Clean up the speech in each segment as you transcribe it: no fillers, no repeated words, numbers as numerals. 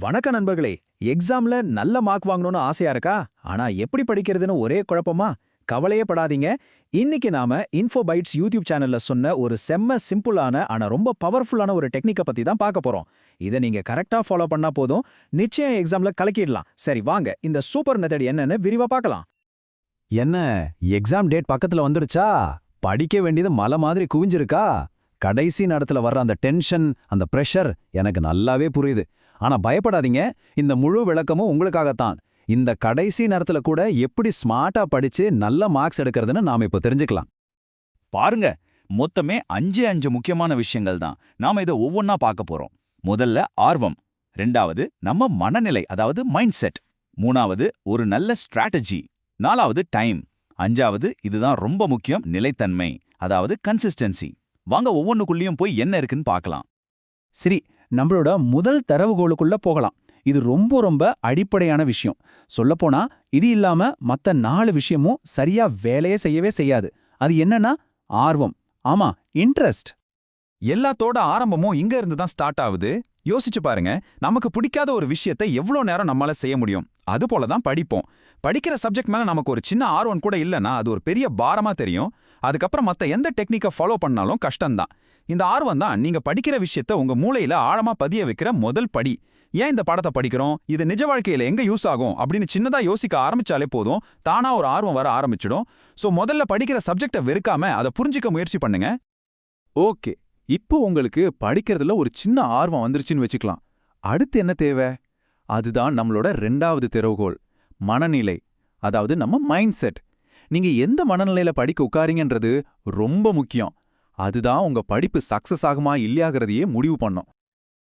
வணக்க நண்பர்களே. எக்ஸாம்ல நல்ல மார்க் வாங்கணும்னு ஆசையா இருக்கா? ஆனா எப்படி படிக்கிறதுன்னு ஒரே குழப்பமா? கவலையே படாதீங்க. இன்னைக்கு நாம இன்ஃபோபைட்ஸ் யூடியூப் சேனல்ல சொன்ன ஒரு செம்ம சிம்பிளான ஆனா ரொம்ப பவர்ஃபுல்லான ஒரு டெக்னிக்க பத்தி தான் பார்க்க போறோம். இத நீங்க கரெக்ட்டா ஃபாலோ பண்ணா போதும், நிச்சயம் எக்ஸாம்ல கலக்கிடலாம். சரி வாங்க, இந்த சூப்பர் மெத்தட் என்னன்னு விரிவா பார்க்கலாம். என்ன, எக்ஸாம் டேட் பக்கத்துல வந்துடுச்சா? படிக்க வேண்டியது மலை மாதிரி குவிஞ்சிருக்கா? கடைசி நேரத்துல வர்ற அந்த டென்ஷன், அந்த பிரஷர் எனக்கு நல்லாவே புரியுது. ஆனா பயப்படாதீங்க, இந்த முழு விளக்கமும் உங்களுக்காகத்தான். இந்த கடைசி நேரத்துல கூட எப்படி ஸ்மார்ட்டா படிச்சு நல்ல மார்க்ஸ் எடுக்கிறதுன்னு நாம இப்ப தெரிஞ்சுக்கலாம். பாருங்க, மொத்தமே 5 முக்கியமான விஷயங்கள் தான். நாம இதை ஒவ்வொன்னா பார்க்க போறோம். முதல்ல ஆர்வம், ரெண்டாவது நம்ம மனநிலை, அதாவது மைண்ட் செட், மூணாவது ஒரு நல்ல ஸ்ட்ராட்டஜி, நாலாவது டைம், அஞ்சாவது இதுதான் ரொம்ப முக்கியம், நிலைத்தன்மை, அதாவது கன்சிஸ்டன்சி. வாங்க ஒவ்வொன்றுக்குள்ளேயும் போய் என்ன இருக்குன்னு பார்க்கலாம். சரி, நம்மளோட முதல் தரவுகோலுக்குள்ள போகலாம். இது ரொம்ப ரொம்ப அடிப்படையான விஷயம். சொல்லப்போனா இது இல்லாம மத்த 4 விஷயமும் சரியா வேலையே செய்யவே செய்யாது. அது என்னன்னா ஆர்வம். ஆமா, இன்ட்ரெஸ்ட். எல்லாத்தோட ஆரம்பமும் இங்க இருந்து தான் ஸ்டார்ட் ஆகுது. யோசிச்சு பாருங்க, நமக்கு பிடிக்காத ஒரு விஷயத்தை எவ்வளோ நேரம் நம்மளால செய்ய முடியும்? அது போல தான் படிப்போம். படிக்கிற சப்ஜெக்ட் மேல நமக்கு ஒரு சின்ன ஆர்வம் கூட இல்லைன்னா அது ஒரு பெரிய பாரமா தெரியும். அதுக்கப்புறம் மத்த எந்த டெக்னிக்கை ஃபாலோ பண்ணாலும் கஷ்டம்தான். இந்த ஆர்வம் தான் நீங்க படிக்கிற விஷயத்த உங்க மூளையில ஆழமா பதிய வைக்கிற முதல் படி. ஏன் இந்த பாடத்தை படிக்கிறோம், இது நிஜ வாழ்க்கையில எங்க யூஸ் ஆகும் அப்படின்னு சின்னதா யோசிக்க ஆரம்பிச்சாலே போதும், தானா ஒரு ஆர்வம் வர ஆரம்பிச்சிடும். சோ முதல்ல படிக்கிற சப்ஜெக்டை வெறுக்காம அதை புரிஞ்சிக்க முயற்சி பண்ணுங்க. ஓகே, இப்போ உங்களுக்கு படிக்கிறதுல ஒரு சின்ன ஆர்வம் வந்துருச்சுன்னு வச்சுக்கலாம். அடுத்து என்ன தேவை? அதுதான் நம்மளோட 2வது திறவுகோல், மனநிலை. அதாவது நம்ம மைண்ட் செட். நீங்க எந்த மனநிலையில படிக்க உட்காரீங்கன்றது ரொம்ப முக்கியம். அதுதான் உங்க படிப்பு சக்சஸ் ஆகுமா இல்லையாகிறதையே முடிவு பண்ணும்.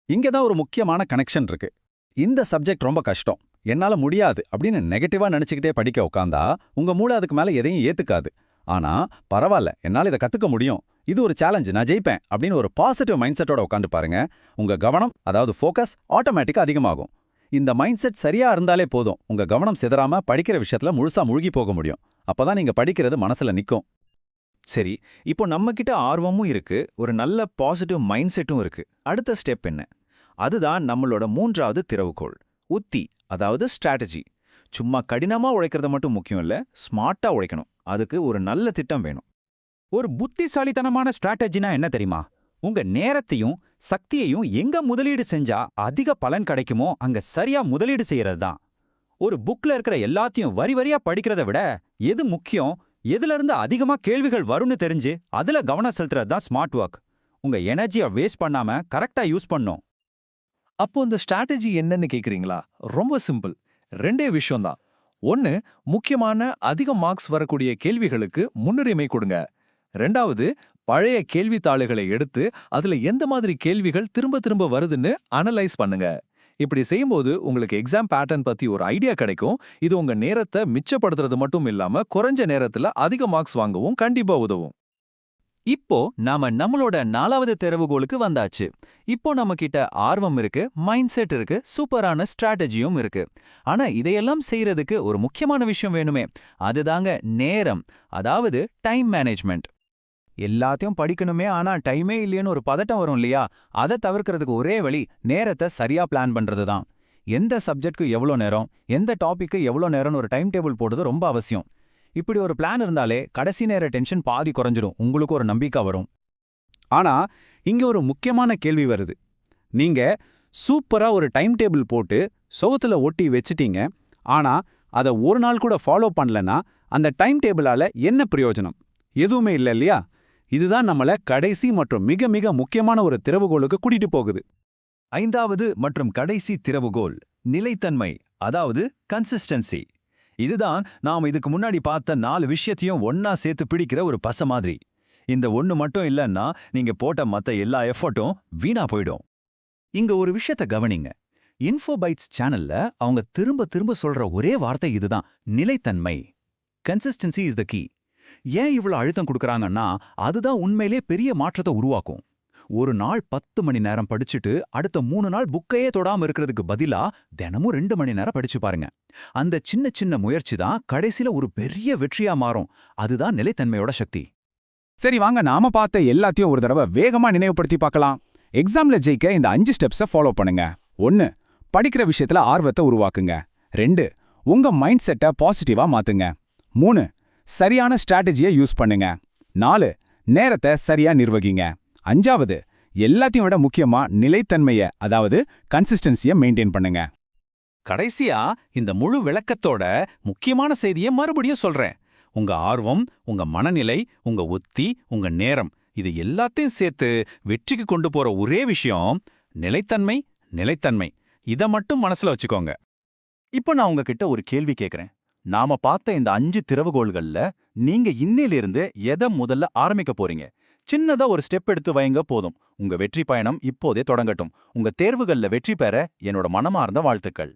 இங்க தான் ஒரு முக்கியமான கனெக்ஷன் இருக்கு. இந்த சப்ஜெக்ட் ரொம்ப கஷ்டம், என்னால முடியாது அப்படின்னு நெகட்டிவா நினைச்சுக்கிட்டே படிக்க உட்காந்தா உங்க மூளை அதுக்கு மேல எதையும் ஏத்துக்காது. ஆனா பரவாயில்ல, என்னால இதை கத்துக்க முடியும், இது ஒரு சேலஞ்ச், நான் ஜெயிப்பேன் அப்படின்னு ஒரு பாசிட்டிவ் மைண்ட் செட்டோட உட்காந்து பாருங்க. உங்க கவனம், அதாவது ஃபோக்கஸ் ஆட்டோமேட்டிக்கா அதிகமாகும். இந்த மைண்ட் செட் சரியா இருந்தாலே போதும், உங்க கவனம் சிதறாம படிக்கிற விஷயத்துல முழுசா முழுகி போக முடியும். அப்பதான் நீங்க படிக்கிறது மனசுல நிக்கும். சரி, இப்போ நம்ம கிட்ட ஆர்வமும் இருக்கு, ஒரு நல்ல பாசிட்டிவ் மைண்ட் செட்டும் இருக்கு. அடுத்த ஸ்டெப் என்ன? அதுதான் நம்மளோட 3வது திறவுகோல், உத்தி, அதாவது ஸ்ட்ராட்டஜி. சும்மா கடினமா உழைக்கிறது மட்டும் முக்கியம் இல்ல, ஸ்மார்ட்டா உழைக்கணும். அதுக்கு ஒரு நல்ல திட்டம் வேணும். ஒரு புத்திசாலித்தனமான ஸ்ட்ராட்டஜினா என்ன தெரியுமா? உங்க நேரத்தையும் சக்தியையும் எங்க முதலீடு செஞ்சா அதிக பலன் கிடைக்குமோ அங்க சரியா முதலீடு செய்யறது தான். ஒரு புக்ல இருக்கிற எல்லாத்தையும் வரி வரியா படிக்கிறத விட எது முக்கியம், எதுல இருந்து அதிகமா கேள்விகள் வரும்னு தெரிஞ்சு அதுல கவனம் செலுத்துறது தான் ஸ்மார்ட் ஒர்க். உங்க எனர்ஜியை வேஸ்ட் பண்ணாம கரெக்டா யூஸ் பண்ணும். அப்போ இந்த ஸ்ட்ராட்டஜி என்னன்னு கேக்குறீங்களா? ரொம்ப சிம்பிள். 2 விஷயம்தான். 1, முக்கியமான அதிக மார்க்ஸ் வரக்கூடிய கேள்விகளுக்கு முன்னுரிமை கொடுங்க. 2வது, பழைய கேள்வித்தாளுகளை எடுத்து அதுல எந்த மாதிரி கேள்விகள் திரும்ப திரும்ப வருதுன்னு அனலைஸ் பண்ணுங்க. இப்படி செய்யும்போது உங்களுக்கு எக்ஸாம் பேட்டர்ன் பத்தி ஒரு ஐடியா கிடைக்கும். இது உங்க நேரத்தை மிச்சப்படுத்துறது மட்டும் இல்லாம குறைஞ்ச நேரத்துல அதிக மார்க்ஸ் வாங்கவும் கண்டிப்பா உதவும். இப்போ நாம நம்மளோட 4வது திறவுகோலுக்கு வந்தாச்சு. இப்போ நம்ம கிட்ட ஆர்வம் இருக்கு, மைண்ட் செட் இருக்கு, சூப்பரான ஸ்ட்ராட்டஜியும் இருக்கு. ஆனா இதையெல்லாம் செய்யறதுக்கு ஒரு முக்கியமான விஷயம் வேணுமே, அதுதாங்க நேரம், அதாவது டைம் மேனேஜ்மெண்ட். எல்லாத்தையும் படிக்கணுமே, ஆனா டைமே இல்லையேன்னு ஒரு பதட்டம் வரும் இல்லையா? அதை தவிர்க்கிறதுக்கு ஒரே வழி நேரத்தை சரியா பிளான் பண்றது தான். எந்த சப்ஜெக்ட்க்கு எவ்வளோ நேரம், எந்த டாபிக்கு எவ்வளோ நேரம்னு ஒரு டைம் டேபிள் போடுறது ரொம்ப அவசியம். இப்படி ஒரு பிளான் இருந்தாலே கடைசி நேர டென்ஷன் பாதி குறைஞ்சிடும், உங்களுக்கு ஒரு நம்பிக்கை வரும். ஆனா இங்க ஒரு முக்கியமான கேள்வி வருது. நீங்க சூப்பரா ஒரு டைம் டேபிள் போட்டு சோத்துல ஒட்டி வச்சிட்டீங்க, ஆனா அதை ஒரு நாள் கூட ஃபாலோ பண்ணலன்னா அந்த டைம் டேபிளால என்ன பிரயோஜனம்? எதுவுமே இல்லை இல்லையா? இதுதான் நம்மள கடைசி மற்றும் மிக மிக முக்கியமான ஒரு திறவுகோலுக்கு கூட்டிட்டு போகுது. 5வது மற்றும் கடைசி திறவுகோல், நிலைத்தன்மை, அதாவது கன்சிஸ்டன்சி. இதுதான் நாம் இதுக்கு முன்னாடி பார்த்த 4 விஷயத்தையும் ஒன்னா சேர்த்து பிடிக்கிற ஒரு பசை மாதிரி. இந்த ஒண்ணு மட்டும் இல்லைன்னா நீங்க போட்ட மத்த எல்லா எஃபர்ட்டும் வீணா போயிடும். இங்க ஒரு விஷயத்த கவனிங்க. இன்ஃபோபைட்ஸ் சேனல்ல அவங்க திரும்ப திரும்ப சொல்ற ஒரே வார்த்தை இதுதான், நிலைத்தன்மை. Consistency is the key. ஏன் இவ்வளவு அழுத்தம் கொடுக்கறாங்கன்னா அதுதான் உண்மையிலே பெரிய மாற்றத்தை உருவாக்கும். ஒரு நாள் 10 மணி நேரம் படிச்சுட்டு அடுத்த 3 நாள் புக்கையே தொடாம இருக்கிறதுக்கு பதிலா தினமும் 2 மணி நேரம் படிச்சு பாருங்க. அந்த சின்ன சின்ன முயற்சி தான் கடைசியில ஒரு பெரிய வெற்றியா மாறும். அதுதான் நிலைத்தன்மையோட சக்தி. சரி வாங்க, நாம பார்த்த எல்லாத்தையும் ஒரு தடவை வேகமா நினைவுபடுத்தி பார்க்கலாம். எக்ஸாம்ல ஜெயிக்க இந்த 5 ஸ்டெப்ஸை ஃபாலோ பண்ணுங்க. 1, படிக்கிற விஷயத்துல ஆர்வத்தை உருவாக்குங்க. 2 உங்க மைண்ட் செட்டை பாசிட்டிவா மாத்துங்க. 3 சரியான ஸ்ட்ராட்டஜியை யூஸ் பண்ணுங்க. 4 நேரத்தை சரியா நிர்வகிங்க. 5வது எல்லாத்தையும் விட முக்கியமா நிலைத்தன்மைய அதாவது கன்சிஸ்டன்சியை மெயின்டைன் பண்ணுங்க. கடைசியா இந்த முழு விளக்கத்தோட முக்கியமான செய்தியை மறுபடியும் சொல்றேன். உங்க ஆர்வம், உங்க மனநிலை, உங்க உத்தி, உங்க நேரம் இது எல்லாத்தையும் சேர்த்து வெற்றிக்கு கொண்டு போற ஒரே விஷயம் நிலைத்தன்மை. நிலைத்தன்மை இத மட்டும் மனசுல வச்சுக்கோங்க. இப்போ நான் உங்ககிட்ட ஒரு கேள்வி கேக்குறேன். நாம பார்த்த இந்த 5 திறவுகோள்கள்ல நீங்க இன்னையிலிருந்து எதை முதல்ல ஆரம்பிக்க போறீங்க? சின்னதா ஒரு ஸ்டெப் எடுத்து வைங்க போதும். உங்க வெற்றி பயணம் இப்போதே தொடங்கட்டும். உங்க தேர்வுகள்ல வெற்றி பெற என்னோட மனமார்ந்த வாழ்த்துக்கள்.